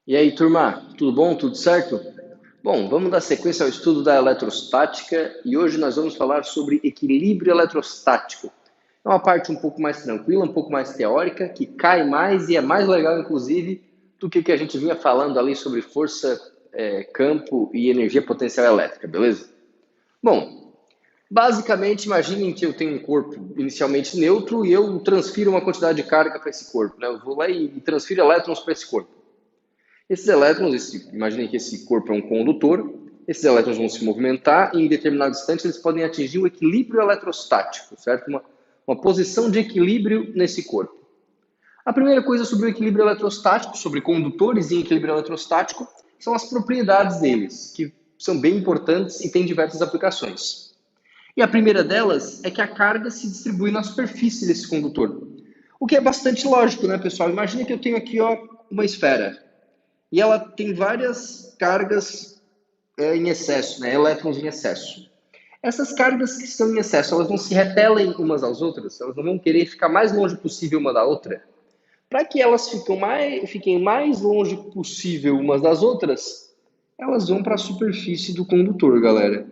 E aí, turma, tudo bom? Tudo certo? Bom, vamos dar sequência ao estudo da eletrostática e hoje nós vamos falar sobre equilíbrio eletrostático. É uma parte um pouco mais tranquila, um pouco mais teórica, que cai mais e é mais legal, inclusive, do que o que a gente vinha falando ali sobre força, campo e energia potencial elétrica, beleza? Bom, basicamente, imaginem que eu tenho um corpo inicialmente neutro e eu transfiro uma quantidade de carga para esse corpo, né? Eu vou lá e transfiro elétrons para esse corpo. Esses elétrons, imaginem que esse corpo é um condutor, esses elétrons vão se movimentar e em determinado instante eles podem atingir o equilíbrio eletrostático, certo? Uma posição de equilíbrio nesse corpo. A primeira coisa sobre o equilíbrio eletrostático, sobre condutores em equilíbrio eletrostático, são as propriedades deles, que são bem importantes e têm diversas aplicações. E a primeira delas é que a carga se distribui na superfície desse condutor. O que é bastante lógico, né, pessoal? Imagina que eu tenho aqui uma esfera e ela tem várias cargas em excesso, né? Elétrons em excesso. Essas cargas que estão em excesso, elas não se repelem umas às outras, elas não vão querer ficar mais longe possível uma da outra. Para que elas fiquem mais longe possível umas das outras, elas vão para a superfície do condutor, galera.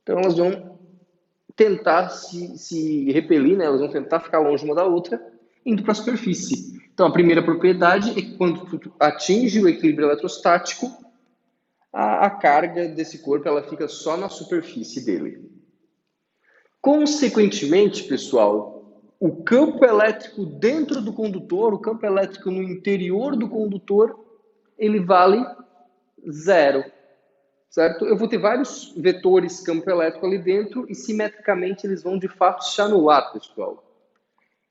Então elas vão tentar se repelir, né? Elas vão tentar ficar longe uma da outra, indo para a superfície. Então a primeira propriedade é que quando tu atinge o equilíbrio eletrostático, a carga desse corpo ela fica só na superfície dele. Consequentemente, pessoal, o campo elétrico dentro do condutor, o campo elétrico no interior do condutor, ele vale zero, certo? Eu vou ter vários vetores campo elétrico ali dentro e simetricamente eles vão de fato se anular, pessoal.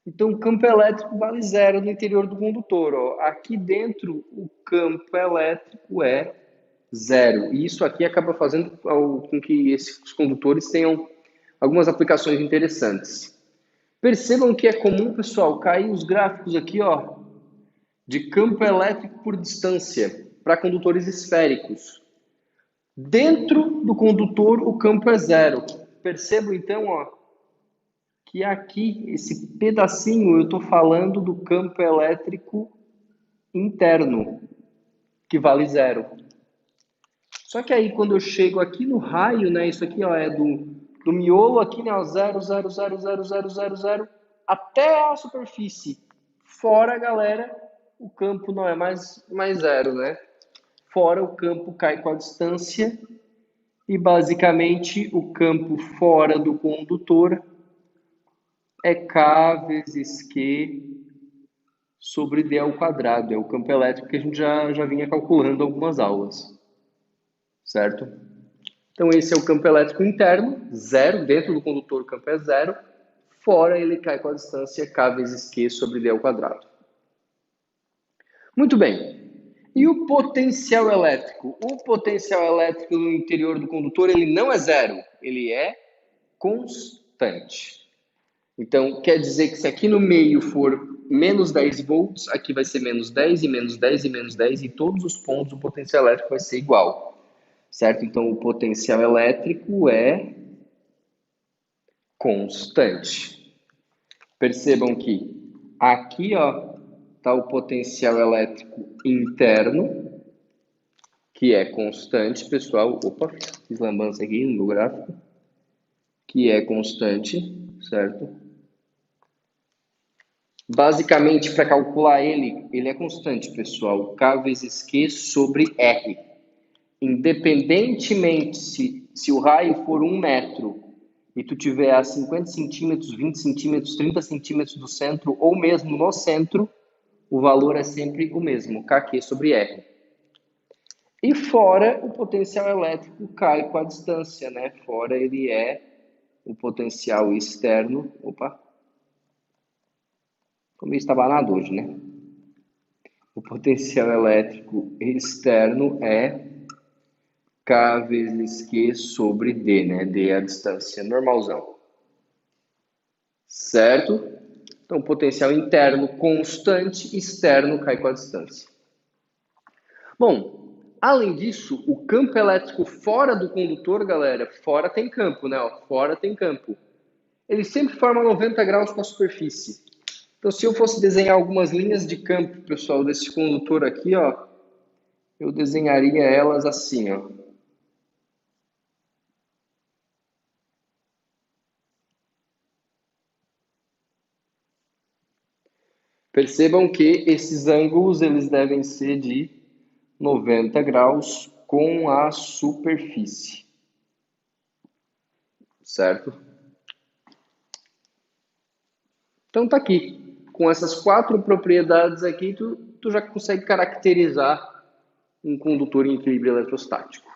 Então, o campo elétrico vale zero no interior do condutor. Ó. Aqui dentro, o campo elétrico é zero. E isso aqui acaba fazendo com que esses condutores tenham algumas aplicações interessantes. Percebam que é comum, pessoal, cair os gráficos aqui, ó, de campo elétrico por distância para condutores esféricos. Dentro do condutor, o campo é zero. Percebam, então, ó, que aqui, esse pedacinho, eu estou falando do campo elétrico interno, que vale zero. Só que aí, quando eu chego aqui no raio, né, isso aqui ó, é do miolo aqui, né, ó, 0,0000000, até a superfície. Fora, galera, o campo não é mais zero, né? Fora, o campo cai com a distância e, basicamente, o campo fora do condutor é K vezes Q sobre D ao quadrado. É o campo elétrico que a gente já vinha calculando algumas aulas, certo? Então, esse é o campo elétrico interno, zero, dentro do condutor o campo é zero, fora ele cai com a distância K vezes Q sobre D ao quadrado. Muito bem. E o potencial elétrico? O potencial elétrico no interior do condutor, ele não é zero, ele é constante. Então, quer dizer que se aqui no meio for menos 10 volts, aqui vai ser menos 10 e menos 10 e menos 10, e todos os pontos o potencial elétrico vai ser igual, certo? Então, o potencial elétrico é constante. Percebam que aqui ó, está o potencial elétrico interno, que é constante, pessoal. Opa, fiz lambança aqui no gráfico. Que é constante, certo? Basicamente, para calcular ele é constante, pessoal. K vezes Q sobre R. Independentemente se o raio for 1 metro e tu tiver a 50 centímetros, 20 centímetros, 30 centímetros do centro ou mesmo no centro, o valor é sempre o mesmo, kq sobre r. E fora, o potencial elétrico cai com a distância, né? Fora ele é o potencial externo. Opa! Tô meio estabanado hoje, né? O potencial elétrico externo é K vezes Q sobre D, né? D é a distância, normalzão. Certo? Então, potencial interno constante, externo cai com a distância. Bom, além disso, o campo elétrico fora do condutor, galera, fora tem campo, né? Ó, fora tem campo. Ele sempre forma 90 graus com a superfície. Então, se eu fosse desenhar algumas linhas de campo, pessoal, desse condutor aqui, ó, eu desenharia elas assim, ó. Percebam que esses ângulos eles devem ser de 90 graus com a superfície, certo? Então tá aqui. Com essas 4 propriedades aqui, tu já consegue caracterizar um condutor em equilíbrio eletrostático.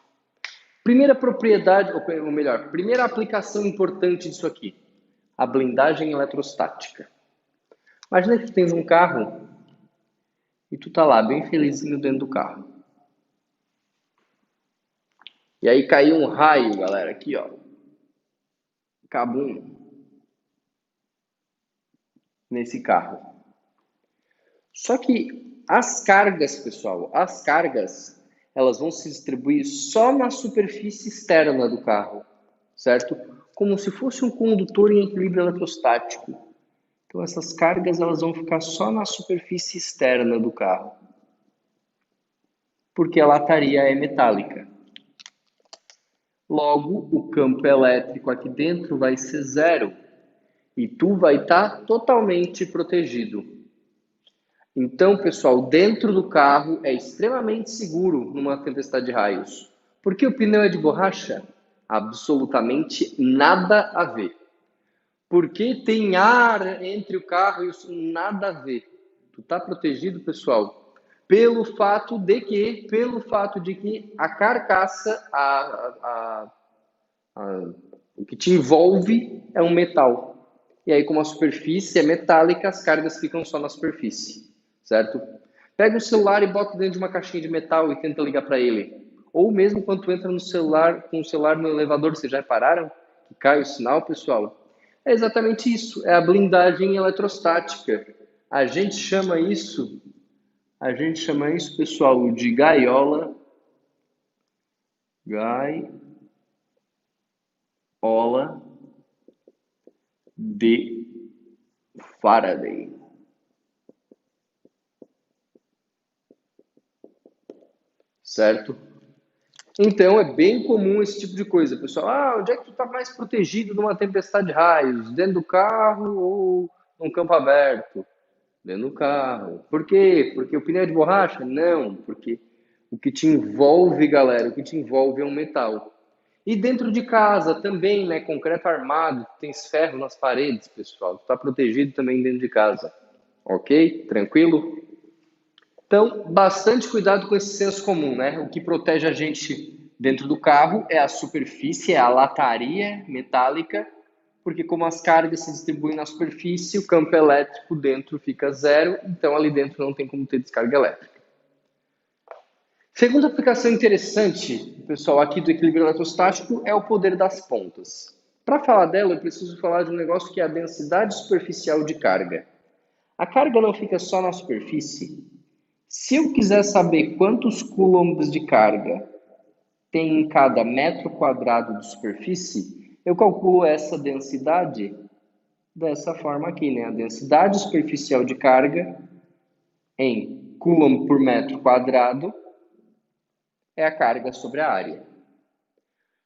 Primeira propriedade, ou melhor, primeira aplicação importante disso aqui, a blindagem eletrostática. Imagina que tu tens um carro e tu tá lá bem felizinho dentro do carro. E aí caiu um raio, galera, aqui ó, cabum, nesse carro. Só que as cargas, pessoal, as cargas, elas vão se distribuir só na superfície externa do carro, certo? Como se fosse um condutor em equilíbrio eletrostático. Então essas cargas elas vão ficar só na superfície externa do carro. Porque a lataria é metálica. Logo, o campo elétrico aqui dentro vai ser zero. E tu vai estar totalmente protegido. Então, pessoal, dentro do carro é extremamente seguro numa tempestade de raios. Por que o pneu é de borracha? Absolutamente nada a ver. Porque tem ar entre o carro e isso nada a ver. Tu tá protegido, pessoal, pelo fato de que a carcaça, o que te envolve é um metal. E aí, como a superfície é metálica, as cargas ficam só na superfície, certo? Pega o celular e bota dentro de uma caixinha de metal e tenta ligar para ele. Ou mesmo quando tu entra no celular, com o celular no elevador, vocês já repararam que cai o sinal, pessoal? É exatamente isso, é a blindagem eletrostática. A gente chama isso, pessoal, de gaiola de Faraday. Certo? Então, é bem comum esse tipo de coisa, pessoal. Ah, onde é que tu está mais protegido numa tempestade de raios? Dentro do carro ou num campo aberto? Dentro do carro. Por quê? Porque o pneu é de borracha? Não, porque o que te envolve, galera, o que te envolve é um metal. E dentro de casa também, né? Concreto armado, tens ferro nas paredes, pessoal. Tu está protegido também dentro de casa. Ok? Tranquilo? Então, bastante cuidado com esse senso comum, né? O que protege a gente dentro do carro é a superfície, é a lataria metálica, porque como as cargas se distribuem na superfície, o campo elétrico dentro fica zero, então ali dentro não tem como ter descarga elétrica. Segunda aplicação interessante, pessoal, aqui do equilíbrio eletrostático é o poder das pontas. Para falar dela, eu preciso falar de um negócio que é a densidade superficial de carga. A carga não fica só na superfície. Se eu quiser saber quantos coulombs de carga tem em cada metro quadrado de superfície, eu calculo essa densidade dessa forma aqui, né? A densidade superficial de carga em coulomb por metro quadrado é a carga sobre a área.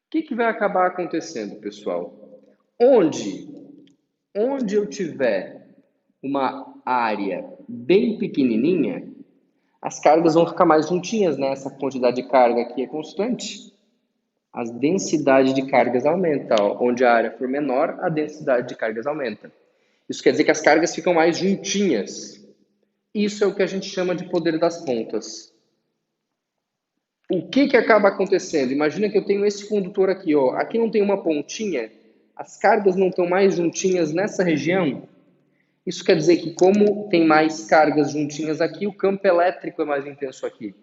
O que vai acabar acontecendo, pessoal? Onde eu tiver uma área bem pequenininha, as cargas vão ficar mais juntinhas, né? Essa quantidade de carga aqui é constante. A densidade de cargas aumenta. Onde a área for menor, a densidade de cargas aumenta. Isso quer dizer que as cargas ficam mais juntinhas. Isso é o que a gente chama de poder das pontas. O que acaba acontecendo? Imagina que eu tenho esse condutor aqui, ó. Aqui não tem uma pontinha, as cargas não estão mais juntinhas nessa região. Isso quer dizer que como tem mais cargas juntinhas aqui, o campo elétrico é mais intenso aqui.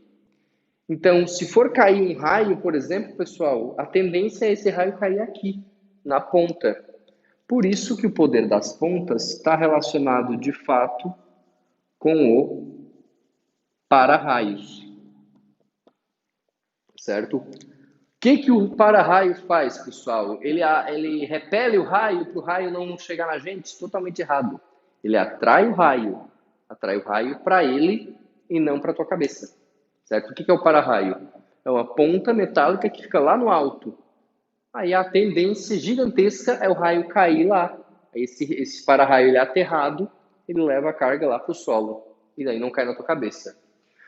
Então, se for cair um raio, por exemplo, pessoal, a tendência é esse raio cair aqui, na ponta. Por isso que o poder das pontas está relacionado, de fato, com o para-raios. Certo? O que o para-raio faz, pessoal? Ele repele o raio para o raio não chegar na gente? Totalmente errado. Ele atrai o raio para ele e não para a tua cabeça. certo? O que é o para-raio? É uma ponta metálica que fica lá no alto. Aí a tendência gigantesca é o raio cair lá. Esse para-raio ele é aterrado, ele leva a carga lá para o solo. E daí não cai na tua cabeça.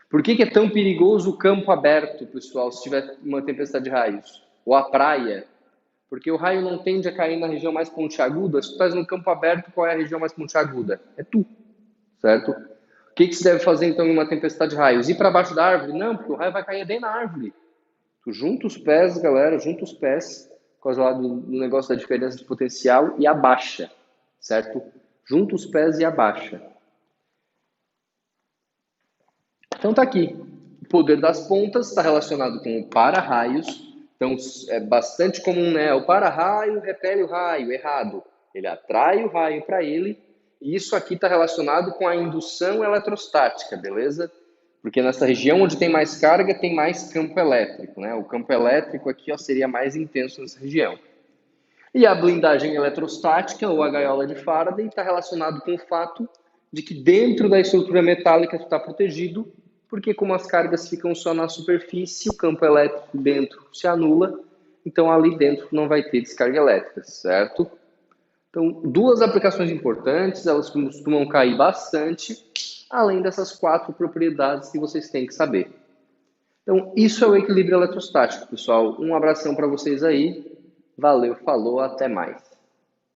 Por que é tão perigoso o campo aberto, pessoal, se tiver uma tempestade de raios? Ou a praia? Porque o raio não tende a cair na região mais pontiaguda. Se tu estás no campo aberto, qual é a região mais pontiaguda? É tu, certo? O que se deve fazer então em uma tempestade de raios? Ir para baixo da árvore? Não, porque o raio vai cair bem na árvore. Tu junta os pés, galera, junta os pés, por causa lá do negócio da diferença de potencial, e abaixa, certo? Junta os pés e abaixa. Então tá aqui. O poder das pontas está relacionado com o para-raios. Então é bastante comum, né? O para-raio repele o raio, errado. Ele atrai o raio para ele. E isso aqui está relacionado com a indução eletrostática, beleza? Porque nessa região onde tem mais carga, tem mais campo elétrico, né? O campo elétrico aqui ó, seria mais intenso nessa região. E a blindagem eletrostática, ou a gaiola de Faraday, está relacionado com o fato de que dentro da estrutura metálica tu está protegido, porque como as cargas ficam só na superfície, o campo elétrico dentro se anula, então ali dentro não vai ter descarga elétrica, certo? Então, duas aplicações importantes, elas costumam cair bastante, além dessas 4 propriedades que vocês têm que saber. Então, isso é o equilíbrio eletrostático, pessoal. Um abração para vocês aí. Valeu, falou, até mais.